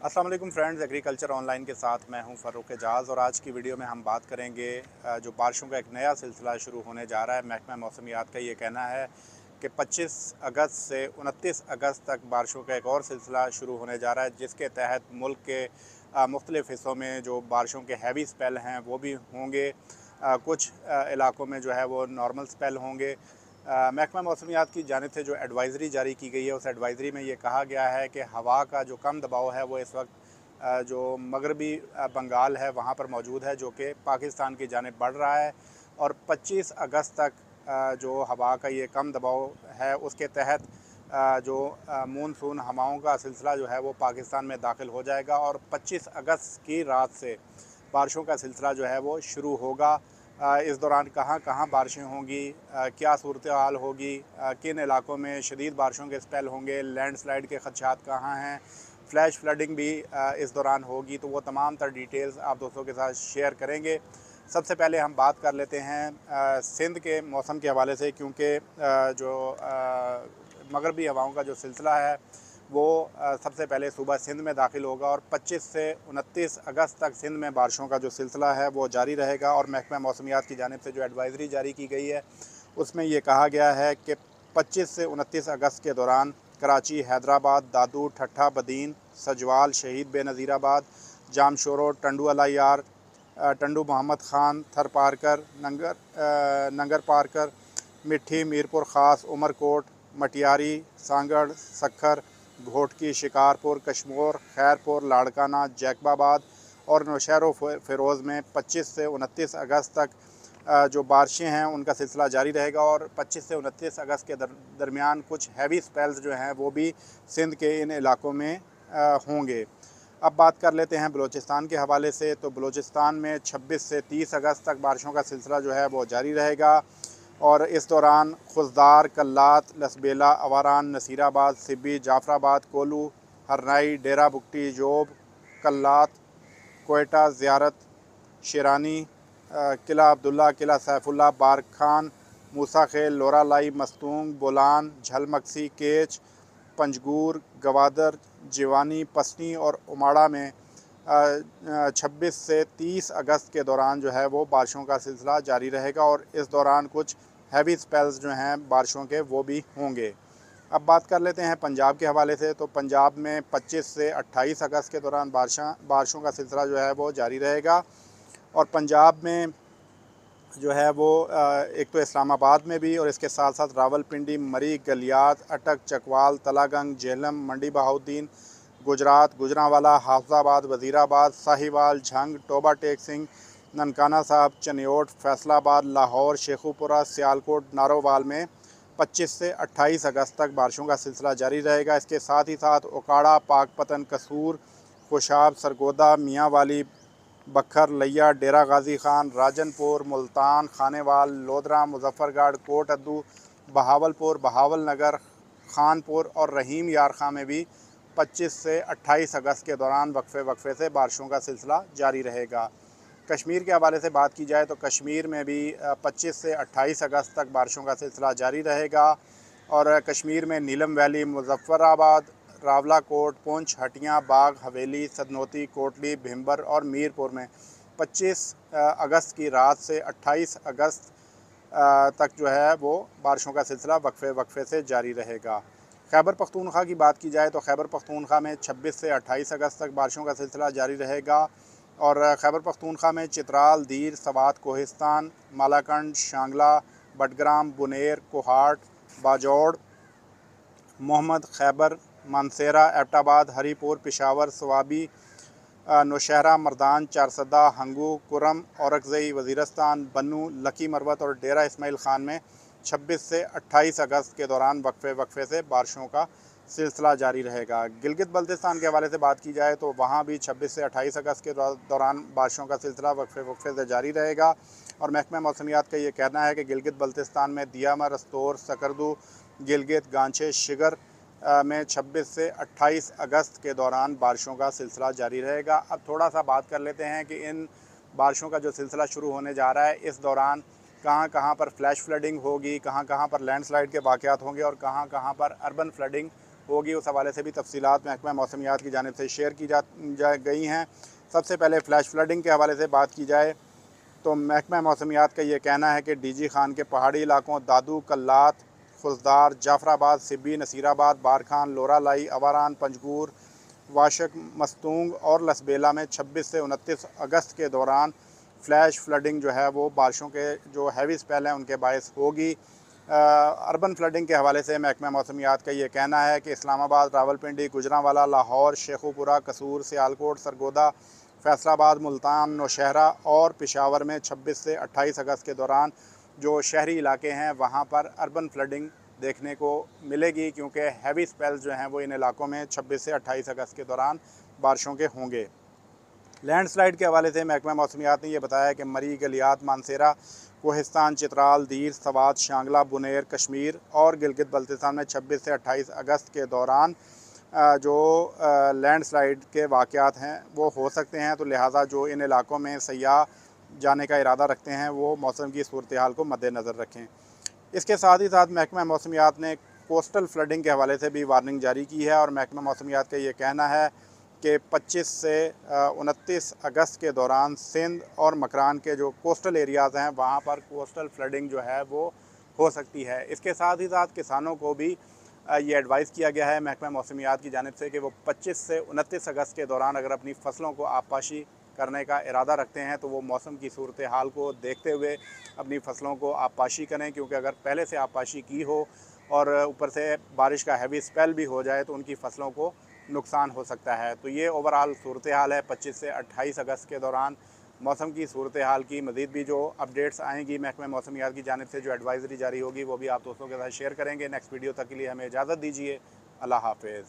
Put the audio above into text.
अस्सलाम वालेकुम friends, agriculture online के साथ मैं हूं फ़ारूक एजाज़। और आज की वीडियो में हम बात करेंगे जो बारिशों का एक नया सिलसिला शुरू होने जा रहा है। महकमा मौसमियात का ये कहना है कि 25 अगस्त से 29 अगस्त तक बारिशों का एक और सिलसिला शुरू होने जा रहा है, जिसके तहत मुल्क के मुख्तलिफ़ हिस्सों में जो बारिशों के हैवी स्पेल हैं वो भी होंगे। कुछ इलाकों में जो है वो नॉर्मल स्पेल होंगे। महकमा मौसमियात की जानिब से जो एडवाइज़री जारी की गई है, उस एडवाइज़री में ये कहा गया है कि हवा का जो कम दबाव है वो इस वक्त जो मगरबी बंगाल है वहाँ पर मौजूद है, जो कि पाकिस्तान की जानिब बढ़ रहा है। और 25 अगस्त तक जो हवा का ये कम दबाव है, उसके तहत जो मानसून हवाओं का सिलसिला जो है वो पाकिस्तान में दाखिल हो जाएगा। और 25 अगस्त की रात से बारिशों का सिलसिला जो है वो शुरू होगा। इस दौरान कहाँ कहाँ बारिशें होंगी, क्या सूरत हाल होगी, किन इलाकों में शदीद बारिशों के स्पेल होंगे, लैंडस्लाइड के खदशात कहाँ हैं, फ्लैश फ्लडिंग भी इस दौरान होगी, तो वो तमाम तर डिटेल्स आप दोस्तों के साथ शेयर करेंगे। सबसे पहले हम बात कर लेते हैं सिंध के मौसम के हवाले से, क्योंकि जो मगरबी हवाओं का जो सिलसिला है वो सबसे पहले सुबह सिंध में दाखिल होगा और 25 से 29 अगस्त तक सिंध में बारिशों का जो सिलसिला है वो जारी रहेगा। और महकमा मौसमियात की जानिब से जो एडवाइज़री जारी की गई है, उसमें ये कहा गया है कि 25 से 29 अगस्त के दौरान कराची, हैदराबाद, दादू, ठट्ठा, बदीन, सजवाल, शहीद बेनज़ीराबाद, जामशोरो, टंडू अलायार, टंडू मोहम्मद ख़ान, थर पारकर, नंगर पारकर, मिट्ठी, मीरपुर ख़ास, उमरकोट, मटियारी, सांगड़, सखर, घोटकी, शिकारपुर, कशमोर, खैरपुर, लाड़काना, जैकबाबाद और नौशहर फ़िरोज़ में 25 से 29 अगस्त तक जो बारिशें हैं उनका सिलसिला जारी रहेगा। और 25 से 29 अगस्त के दरमियान कुछ हैवी स्पेल्स जो हैं वो भी सिंध के इन इलाकों में होंगे। अब बात कर लेते हैं बलूचिस्तान के हवाले से। तो बलूचिस्तान में 26 से 30 अगस्त तक बारिशों का सिलसिला जो है वो जारी रहेगा। और इस दौरान खुजदार, कल्लात, लसबेला, अवारान, नसीराबाद, सिब्बी, जाफराबाद, कोलू, हरनाई, डेरा बुगटी, जोब, कल्लात, कोयटा, ज़ियारत, शेरानी, किला अब्दुल्ला, किला सैफुल्ला, बारखान, मूसा खेल, लोरा लाई, मस्तूंग, बोलान, झलमक्सी, केच, पंजगूर, गवादर, जीवानी, पसनी और उमाड़ा में 26 से 30 अगस्त के दौरान जो है वो बारिशों का सिलसिला जारी रहेगा। और इस दौरान कुछ हैवी स्पेल्स जो हैं बारिशों के वो भी होंगे। अब बात कर लेते हैं पंजाब के हवाले से। तो पंजाब में 25 से 28 अगस्त के दौरान बारिशों का सिलसिला जो है वो जारी रहेगा। और पंजाब में जो है वो एक तो इस्लामाबाद में भी और इसके साथ साथ रावलपिंडी, मरी, गलियात, अटक, चकवाल, तलागंग, झेलम, मंडी बहाउद्दीन, गुजरात, गुजरांवाला, हाफजाबाद, वज़ीराबाद, साहिवाल, झंग, टोबा टेक सिंह, ननकाना साहब, चनियोट, फैसलाबाद, लाहौर, शेखुपुरा, सियालकोट, नारोवाल में 25 से 28 अगस्त तक बारिशों का सिलसिला जारी रहेगा। इसके साथ ही साथ ओकाड़ा, पाकपतन, कसूर, खुशाब, सरगोदा, मियांवाली, बखर, लिया, डेरा गाजी खान, राजनपुर, मुल्तान, खानेवाल, लोधरा, मुजफ्फरगढ़, कोट अद्दू, बहावलपुर, बहावल नगर, खानपुर और रहीम यार खां में भी 25 से 28 अगस्त के दौरान वक्फे से बारिशों का सिलसिला जारी रहेगा। कश्मीर के हवाले से बात की जाए तो कश्मीर में भी 25 से 28 अगस्त तक बारिशों का सिलसिला जारी रहेगा। और कश्मीर में नीलम वैली, मुजफ्फराबाद, रावलाकोट, पुंछ, हटियाँ, बाग, हवेली, सदनौती, कोटली, भिम्बर और मीरपुर में 25 अगस्त की रात से 28 अगस्त तक जो है वो बारिशों का सिलसिला वक्फे से जारी रहेगा। खैबर पख्तूनख्वा की बात की जाए तो खैबर पख्तूनख्वा में 26 से 28 अगस्त तक बारिशों का सिलसिला जारी रहेगा। और खैबर पख्तूनख्वा में चित्राल, दीर, सवात, कोहिस्तान, मालाकंड, शांगला, बटग्राम, बुनेर, कोहाट, बाजौड़, मोहम्मद, खैबर, मानसेरा, एबटाबाद, हरीपुर, पेशावर, सवाबी, नौशहरा, मर्दान, चारसदा, हंगू, कुरम, औरकज़ई, वज़ीरस्तान, बन्नू, लकी मरवत और डेरा इस्माइल ख़ान में 26 से 28 अगस्त के दौरान वक्फे से बारिशों का सिलसिला जारी रहेगा। गिलगित बल्तिस्तान के हवाले से बात की जाए तो वहाँ भी 26 से 28 अगस्त के दौरान बारिशों का सिलसिला वक्फे से जारी रहेगा। और महकमा मौसमियात का ये कहना है कि गिलगित बल्तिस्तान में दियामा, रस्तौर, सकरदू, गिलगित, गांचे, शिगर में 26 से 28 अगस्त के दौरान बारिशों का सिलसिला जारी रहेगा। अब थोड़ा सा बात कर लेते हैं कि इन बारिशों का जो सिलसिला शुरू होने जा रहा है, इस दौरान कहाँ कहाँ पर फ्लैश फ्लडिंग होगी, कहाँ कहाँ पर लैंडस्लाइड के वाक़यात होंगे और कहाँ कहाँ पर अर्बन फ्लडिंग होगी, उस हवाले से भी तफसीलात महकमा मौसमियात की जानिब से शेयर की जा गई हैं। सबसे पहले फ्लैश फ्लडिंग के हवाले से बात की जाए तो महकमा मौसमियात का ये कहना है कि डीजी खान के पहाड़ी इलाकों दादू, कल्लात, खुलदार, जाफराबाद, सिब्बी, नसीराबाद, बारखान, लोरालाई, अवारान, पंजगूर, वाशक, मस्तूंग और लसबेला में 26 से 29 अगस्त के दौरान फ्लैश फ्लडिंग जो है वो बारिशों के जो हैवी स्पेल हैं उनके बायस होगी। अर्बन फ्लडिंग के हवाले से महकमा मौसमियात का ये कहना है कि इस्लामाबाद, रावलपिंडी, गुजरांवाला, लाहौर, शेखुपुरा, कसूर, सियालकोट, सरगोदा, फैसलाबाद, मुल्तान, नौशहरा और पेशावर में 26 से 28 अगस्त के दौरान जो शहरी इलाके हैं वहाँ पर अर्बन फ्लडिंग देखने को मिलेगी, क्योंकि हैवी स्पेल्स जो हैं वो इन इलाकों में 26 से 28 अगस्त के दौरान बारिशों के होंगे। लैंडस्लाइड के हवाले से महकमा मौसमियात ने यह बताया कि मरी, गलियात, मानसेरा, कोहिस्तान, चित्राल, दीर, सवात, शांगला, बुनेर, कश्मीर और गिलगित बल्तिस्तान में 26 से 28 अगस्त के दौरान जो लैंडस्लाइड के वाक़यात हैं वो हो सकते हैं। तो लिहाजा जो इन इलाकों में सयाह जाने का इरादा रखते हैं वो मौसम की सूरत हाल को मद्देनज़र रखें। इसके साथ ही साथ महकमा मौसमियात ने कोस्टल फ्लडिंग के हवाले से भी वार्निंग जारी की है और महकमा मौसमियात का ये कहना है कि 25 से 29 अगस्त के दौरान सिंध और मकरान के जो कोस्टल एरियाज़ हैं वहाँ पर कोस्टल फ्लडिंग जो है वो हो सकती है। इसके साथ ही साथ किसानों को भी ये एडवाइस किया गया है महकमा मौसमियात की जानिब से कि वो 25 से 29 अगस्त के दौरान अगर अपनी फसलों को आबपाशी करने का इरादा रखते हैं तो वो मौसम की सूरत हाल को देखते हुए अपनी फसलों को आबपाशी करें, क्योंकि अगर पहले से आबपाशी की हो और ऊपर से बारिश का हैवी स्पेल भी हो जाए तो उनकी फसलों को नुकसान हो सकता है। तो ये ओवरऑल सूरत हाल है 25 से 28 अगस्त के दौरान मौसम की सूरत हाल की। मज़ीद भी जो अपडेट्स आएंगी महकमा मौसमियात की जानिब से, जो एडवाइजरी जारी होगी वो भी आप दोस्तों के साथ शेयर करेंगे। नेक्स्ट वीडियो तक के लिए हमें इजाज़त दीजिए। अल्लाह हाफ़िज़।